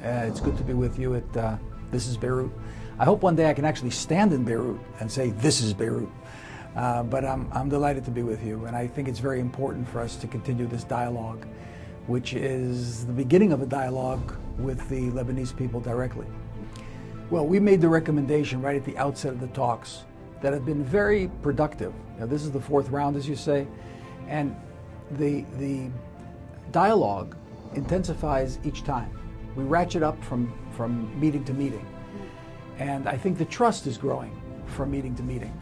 It's good to be with you at This is Beirut. I hope one day I can actually stand in Beirut and say, this is Beirut. But I'm delighted to be with you, and I think it's very important for us to continue this dialogue, which is the beginning of a dialogue with the Lebanese people directly. Well, we made the recommendation right at the outset of the talks that have been very productive. Now, this is the fourth round, as you say, and the dialogue intensifies each time. We ratchet up from meeting to meeting. And I think the trust is growing from meeting to meeting.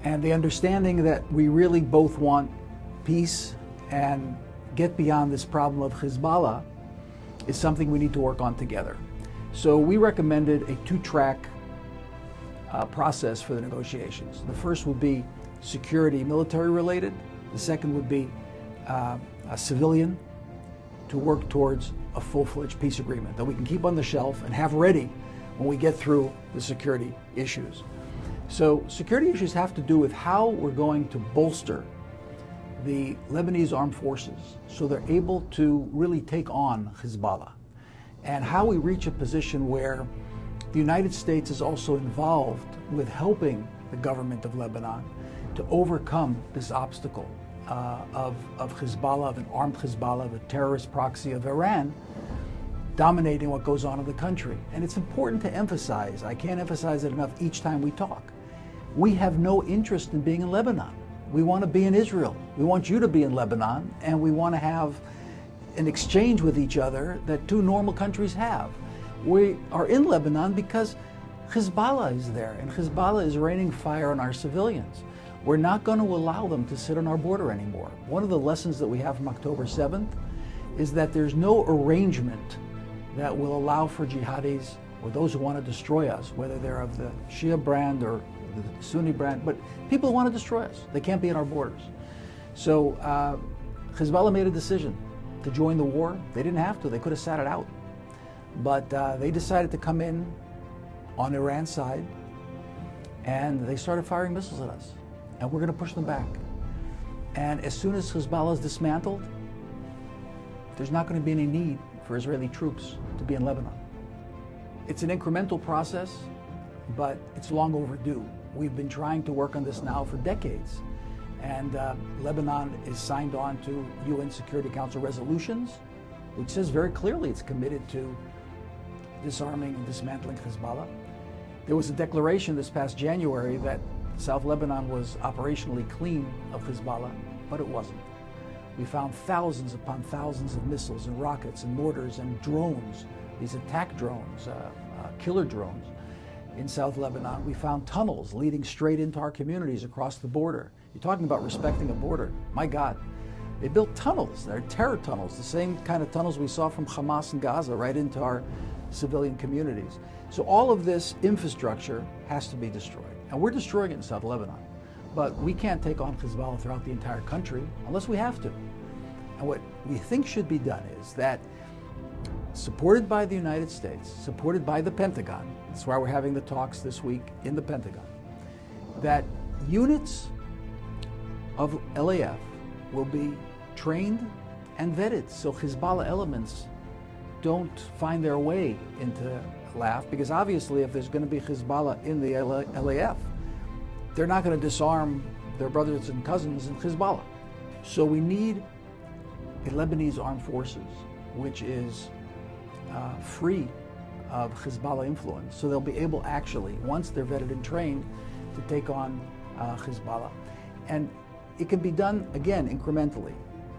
And the understanding that we really both want peace and get beyond this problem of Hezbollah is something we need to work on together. So we recommended a two-track process for the negotiations. The first would be security, military related. The second would be a civilian, to work towards a full-fledged peace agreement that we can keep on the shelf and have ready when we get through the security issues. So security issues have to do with how we're going to bolster the Lebanese armed forces so they're able to really take on Hezbollah, and how we reach a position where the United States is also involved with helping the government of Lebanon to overcome this obstacle of Hezbollah, of an armed Hezbollah, of a terrorist proxy of Iran dominating what goes on in the country. And it's important to emphasize, I can't emphasize it enough each time we talk, we have no interest in being in Lebanon. We want to be in Israel. We want you to be in Lebanon, and we want to have an exchange with each other that two normal countries have. We are in Lebanon because Hezbollah is there, and Hezbollah is raining fire on our civilians. We're not going to allow them to sit on our border anymore. One of the lessons that we have from October 7th is that there's no arrangement that will allow for jihadis or those who want to destroy us, whether they're of the Shia brand or the Sunni brand, but people who want to destroy us, they can't be in our borders. So Hezbollah made a decision to join the war. They didn't have to, they could have sat it out. But they decided to come in on Iran's side, and they started firing missiles at us. And we're going to push them back. And as soon as Hezbollah is dismantled, there's not going to be any need for Israeli troops to be in Lebanon. It's an incremental process, but it's long overdue. We've been trying to work on this now for decades. And Lebanon is signed on to UN Security Council resolutions, which says very clearly it's committed to disarming and dismantling Hezbollah. There was a declaration this past January that South Lebanon was operationally clean of Hezbollah, but it wasn't. We found thousands upon thousands of missiles and rockets and mortars and drones, these attack drones, killer drones in South Lebanon. We found tunnels leading straight into our communities across the border. You're talking about respecting a border. My God. They built tunnels. They're terror tunnels, the same kind of tunnels we saw from Hamas in Gaza right into our civilian communities. So all of this infrastructure has to be destroyed. And we're destroying it in South Lebanon. But we can't take on Hezbollah throughout the entire country unless we have to. And what we think should be done is that, supported by the United States, supported by the Pentagon, that's why we're having the talks this week in the Pentagon, that units of LAF will be trained and vetted so Hezbollah elements don't find their way into LAF, because obviously if there's going to be Hezbollah in the LAF, they're not going to disarm their brothers and cousins in Hezbollah. So we need a Lebanese armed forces which is free of Hezbollah influence, so they'll be able actually, once they're vetted and trained, to take on Hezbollah. And it can be done, again, incrementally,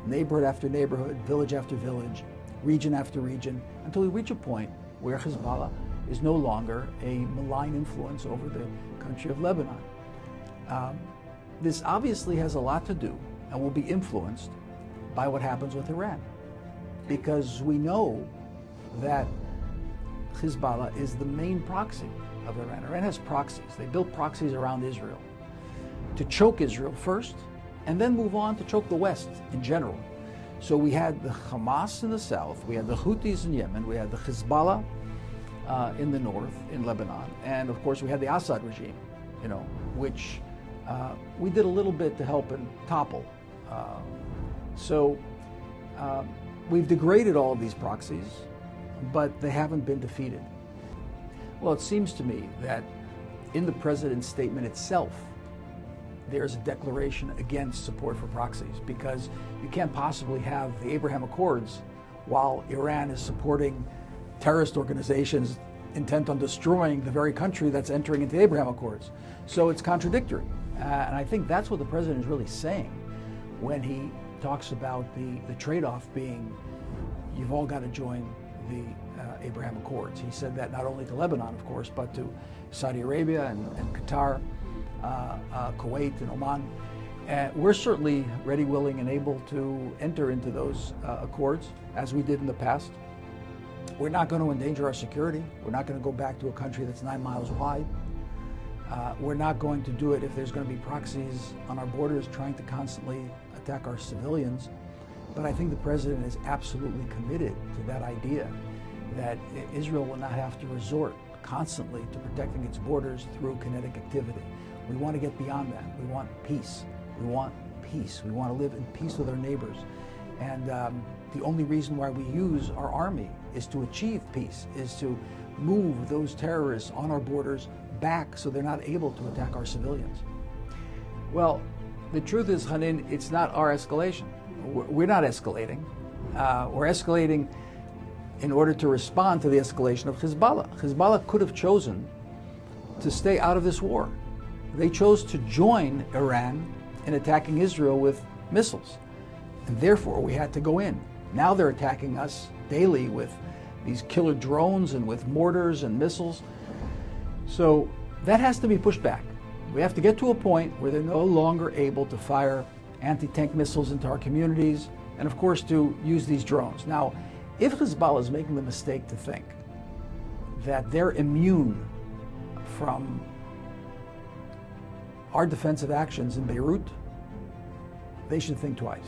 neighborhood after neighborhood, village after village, region after region, until we reach a point where Hezbollah is no longer a malign influence over the country of Lebanon. This obviously has a lot to do and will be influenced by what happens with Iran, because we know that Hezbollah is the main proxy of Iran. Iran has proxies. They built proxies around Israel to choke Israel first and then move on to choke the West in general. So we had the Hamas in the south, we had the Houthis in Yemen, we had the Hezbollah in the north, in Lebanon, and of course we had the Assad regime, which we did a little bit to help and topple. So we've degraded all of these proxies, but they haven't been defeated. Well, it seems to me that in the president's statement itself, there's a declaration against support for proxies, because you can't possibly have the Abraham Accords while Iran is supporting terrorist organizations intent on destroying the very country that's entering into the Abraham Accords. So it's contradictory. And I think that's what the president is really saying when he talks about the trade-off being, you've all got to join the Abraham Accords. He said that not only to Lebanon, of course, but to Saudi Arabia and Qatar, Kuwait and Oman. We're certainly ready, willing, and able to enter into those accords, as we did in the past. We're not going to endanger our security. We're not going to go back to a country that's 9 miles wide. We're not going to do it if there's going to be proxies on our borders trying to constantly attack our civilians. But I think the president is absolutely committed to that idea that Israel will not have to resort constantly to protecting its borders through kinetic activity. We want to get beyond that. We want peace. We want peace. We want to live in peace with our neighbors. And the only reason why we use our army is to achieve peace, is to move those terrorists on our borders back so they're not able to attack our civilians. Well, the truth is, Hanin, it's not our escalation. We're not escalating. We're escalating in order to respond to the escalation of Hezbollah. Hezbollah could have chosen to stay out of this war. They chose to join Iran in attacking Israel with missiles. And therefore, we had to go in. Now they're attacking us daily with these killer drones and with mortars and missiles. So that has to be pushed back. We have to get to a point where they're no longer able to fire anti-tank missiles into our communities, and of course to use these drones. Now, if Hezbollah is making the mistake to think that they're immune from our defensive actions in Beirut, they should think twice.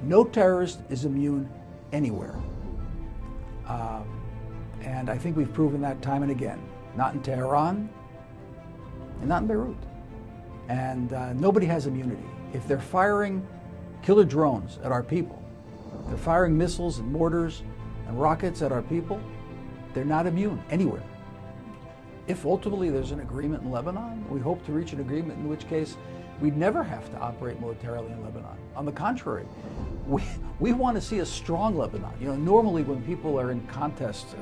No terrorist is immune anywhere. And I think we've proven that time and again. Not in Tehran and not in Beirut. And nobody has immunity. If they're firing killer drones at our people, they're firing missiles and mortars and rockets at our people, they're not immune anywhere. If ultimately there's an agreement in Lebanon, we hope to reach an agreement in which case we'd never have to operate militarily in Lebanon. On the contrary, we want to see a strong Lebanon. You know, normally when people are in contest,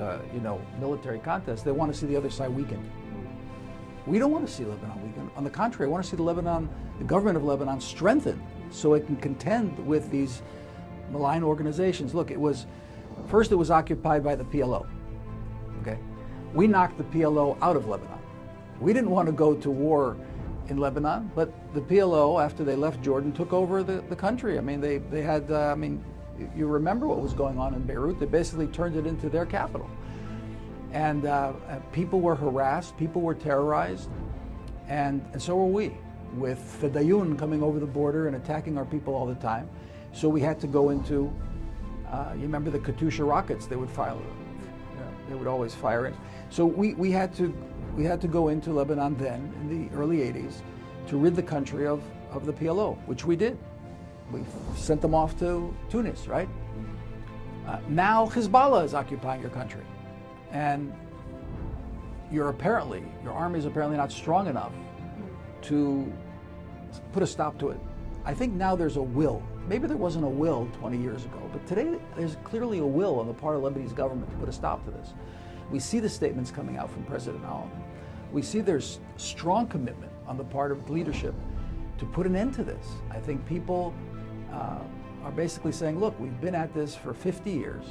military contests, they want to see the other side weakened. We don't want to see Lebanon weakened. On the contrary, I want to see the government of Lebanon strengthened so it can contend with these malign organizations. Look, first it was occupied by the PLO. Okay, we knocked the PLO out of Lebanon. We didn't want to go to war in Lebanon, but the PLO, after they left Jordan, took over the country. I mean, they had, you remember what was going on in Beirut. They basically turned it into their capital. And people were harassed, people were terrorized, and so were we, with Fedayun coming over the border and attacking our people all the time. So we had to go into, you remember the Katyusha rockets they would fire, they would always fire in. So we had to go into Lebanon then, in the early 80s, to rid the country of the PLO, which we did. We sent them off to Tunis, right? Now Hezbollah is occupying your country. And your army is apparently not strong enough to put a stop to it. I think now there's a will. Maybe there wasn't a will 20 years ago, but today there's clearly a will on the part of the Lebanese government to put a stop to this. We see the statements coming out from President Al. We see there's strong commitment on the part of leadership to put an end to this. I think people are basically saying, look, we've been at this for 50 years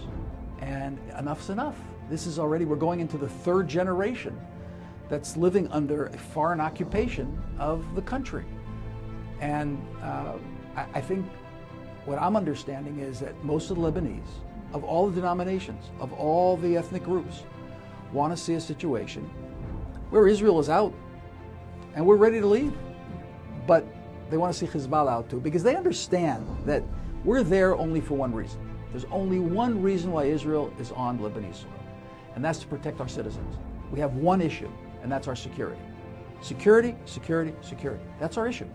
and enough's enough. This is already, we're going into the third generation that's living under a foreign occupation of the country. And I think what I'm understanding is that most of the Lebanese, of all the denominations, of all the ethnic groups, want to see a situation where Israel is out and we're ready to leave. But they want to see Hezbollah out too, because they understand that we're there only for one reason. There's only one reason why Israel is on Lebanese soil, and that's to protect our citizens. We have one issue, and that's our security. Security, security, security. That's our issue.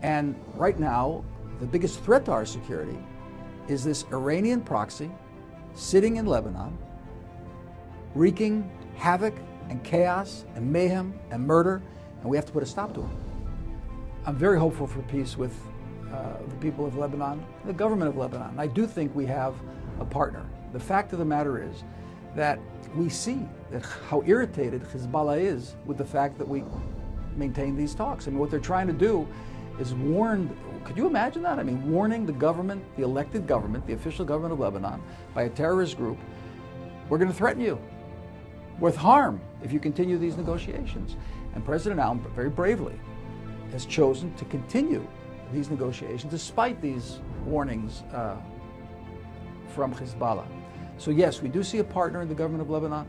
And right now, the biggest threat to our security is this Iranian proxy sitting in Lebanon, wreaking havoc and chaos and mayhem and murder, and we have to put a stop to it. I'm very hopeful for peace with the people of Lebanon, the government of Lebanon. I do think we have a partner. The fact of the matter is that we see that how irritated Hezbollah is with the fact that we maintain these talks. I mean, what they're trying to do is warn, could you imagine that? I mean, warning the government, the elected government, the official government of Lebanon, by a terrorist group, we're going to threaten you with harm if you continue these negotiations. And President Al, very bravely, has chosen to continue these negotiations despite these warnings from Hezbollah. So yes, we do see a partner in the government of Lebanon.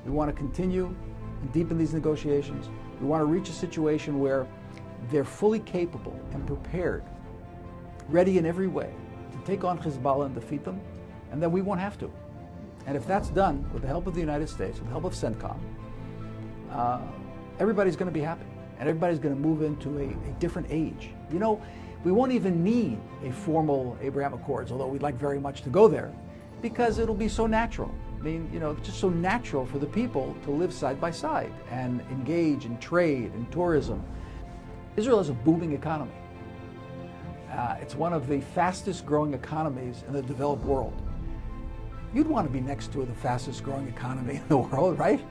We want to continue and deepen these negotiations. We want to reach a situation where they're fully capable and prepared, ready in every way to take on Hezbollah and defeat them, and then we won't have to. And if that's done with the help of the United States, with the help of CENTCOM, everybody's going to be happy, and everybody's going to move into a different age. You know, we won't even need a formal Abraham Accords, although we'd like very much to go there, because it'll be so natural. I mean, you know, it's just so natural for the people to live side by side and engage in trade and tourism. Israel is a booming economy. It's one of the fastest growing economies in the developed world. You'd want to be next to the fastest growing economy in the world, right?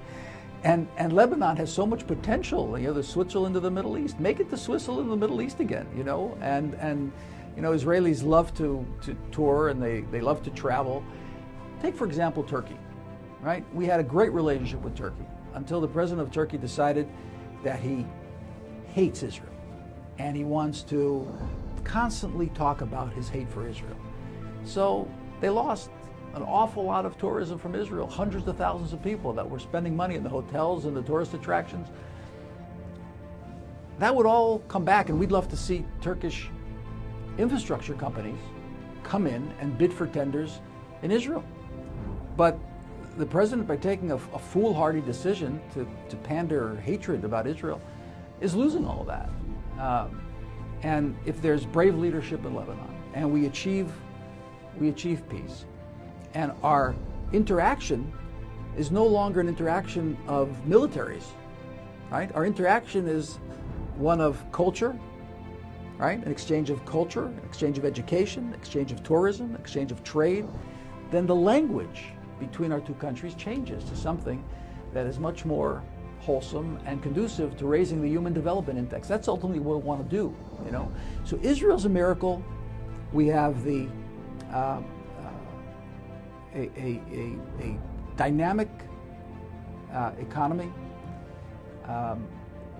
And Lebanon has so much potential. You know, the Switzerland of the Middle East. Make it the Switzerland of the Middle East again, you know? And you know, Israelis love to tour, and they love to travel. Take, for example, Turkey, right? We had a great relationship with Turkey until the president of Turkey decided that he hates Israel, and he wants to constantly talk about his hate for Israel. So they lost an awful lot of tourism from Israel, hundreds of thousands of people that were spending money in the hotels and the tourist attractions. That would all come back, and we'd love to see Turkish infrastructure companies come in and bid for tenders in Israel. But the president, by taking a foolhardy decision to pander hatred about Israel, is losing all of that. And if there's brave leadership in Lebanon, and we achieve peace, and our interaction is no longer an interaction of militaries, right? Our interaction is one of culture, right? An exchange of culture, an exchange of education, exchange of tourism, exchange of trade. Then the language between our two countries changes to something that is much more wholesome and conducive to raising the Human Development Index. That's ultimately what we want to do, you know. So Israel's a miracle. We have the a dynamic economy.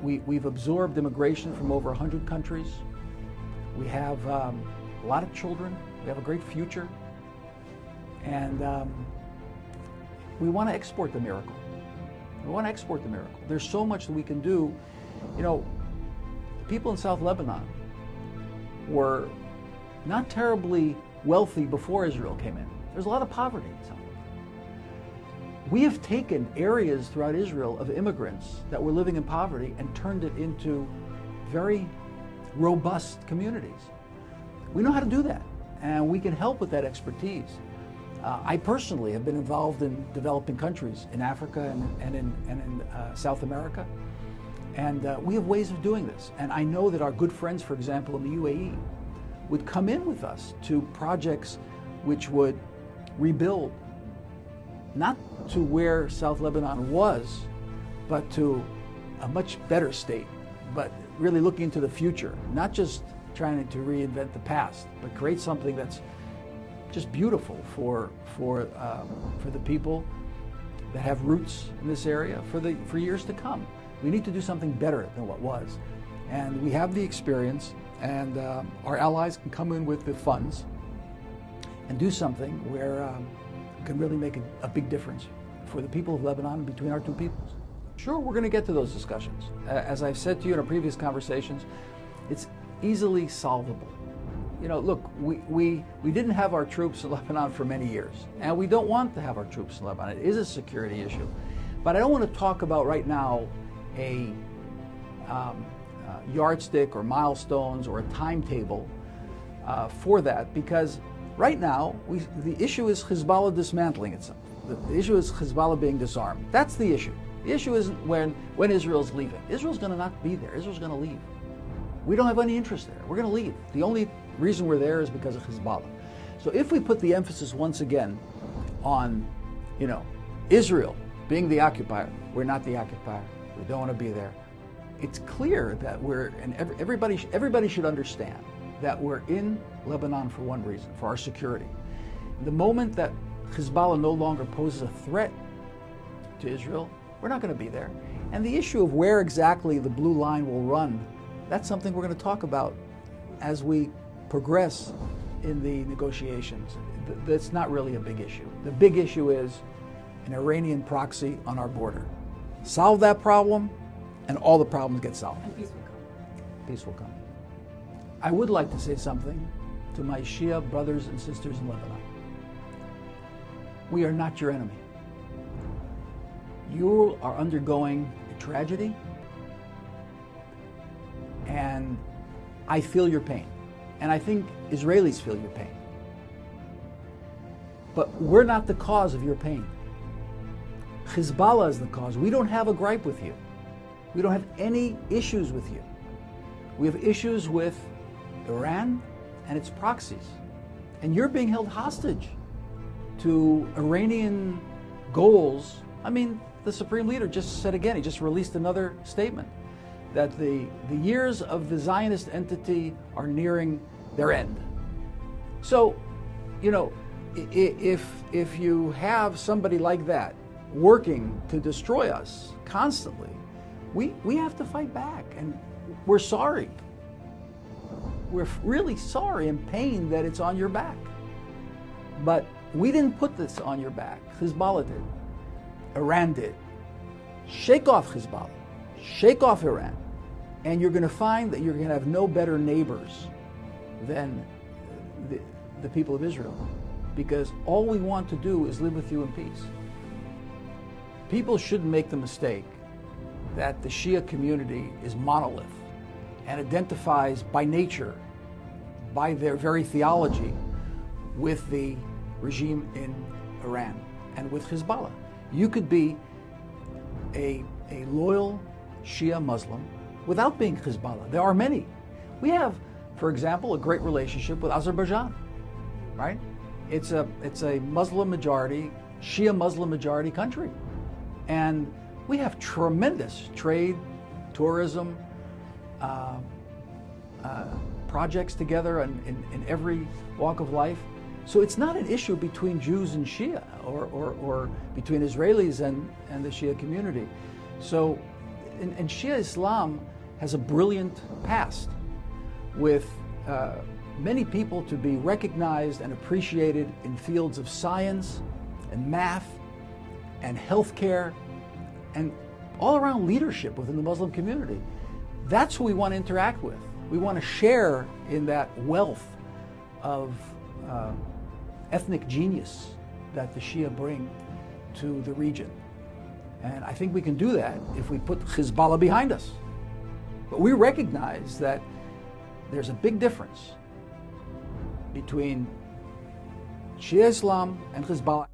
We've absorbed immigration from over 100 countries. We have a lot of children. We have a great future. And we want to export the miracle. We want to export the miracle. There's so much that we can do. You know, people in South Lebanon were not terribly wealthy before Israel came in. There's a lot of poverty in South Lebanon. We have taken areas throughout Israel of immigrants that were living in poverty and turned it into very robust communities. We know how to do that, and we can help with that expertise. I personally have been involved in developing countries in Africa and in South America, and we have ways of doing this. And I know that our good friends, for example, in the UAE, would come in with us to projects which would rebuild, not to where South Lebanon was, but to a much better state, but really looking into the future, not just trying to reinvent the past, but create something that's just beautiful for the people that have roots in this area for years to come. We need to do something better than what was, and we have the experience, and our allies can come in with the funds and do something where we can really make a big difference for the people of Lebanon between our two peoples. Sure, we're going to get to those discussions. As I've said to you in our previous conversations, it's easily solvable. You know, look, we didn't have our troops in Lebanon for many years, and we don't want to have our troops in Lebanon. It is a security issue. But I don't want to talk about right now a yardstick or milestones or a timetable for that, because Right now, the issue is Hezbollah dismantling itself. The issue is Hezbollah being disarmed. That's the issue. The issue isn't when Israel's leaving. Israel's going to not be there. Israel's going to leave. We don't have any interest there. We're going to leave. The only reason we're there is because of Hezbollah. So if we put the emphasis once again on, Israel being the occupier, we're not the occupier. We don't want to be there. It's clear that everybody should understand that we're in Lebanon for one reason, for our security. The moment that Hezbollah no longer poses a threat to Israel, we're not going to be there. And the issue of where exactly the blue line will run, that's something we're going to talk about as we progress in the negotiations. That's not really a big issue. The big issue is an Iranian proxy on our border. Solve that problem, and all the problems get solved. And peace will come. Peace will come. I would like to say something to my Shia brothers and sisters in Lebanon. We are not your enemy. You are undergoing a tragedy, and I feel your pain. And I think Israelis feel your pain. But we're not the cause of your pain. Hezbollah is the cause. We don't have a gripe with you. We don't have any issues with you. We have issues with Iran and its proxies. And you're being held hostage to Iranian goals. I mean, the Supreme Leader just said again, he just released another statement, that the years of the Zionist entity are nearing their end. So, if you have somebody like that working to destroy us constantly, we have to fight back, and we're sorry. We're really sorry and pained that it's on your back. But we didn't put this on your back. Hezbollah did. Iran did. Shake off Hezbollah. Shake off Iran. And you're going to find that you're going to have no better neighbors than the people of Israel. Because all we want to do is live with you in peace. People shouldn't make the mistake that the Shia community is monolith and identifies by nature, by their very theology, with the regime in Iran and with Hezbollah. You could be a loyal Shia Muslim without being Hezbollah. There are many. We have, for example, a great relationship with Azerbaijan, right? It's a Muslim majority, Shia Muslim majority country. And we have tremendous trade, tourism, projects together in every walk of life. So it's not an issue between Jews and Shia or between Israelis and the Shia community. So, and Shia Islam has a brilliant past with many people to be recognized and appreciated in fields of science and math and healthcare and all around leadership within the Muslim community. That's who we want to interact with. We want to share in that wealth of ethnic genius that the Shia bring to the region. And I think we can do that if we put Hezbollah behind us. But we recognize that there's a big difference between Shia Islam and Hezbollah.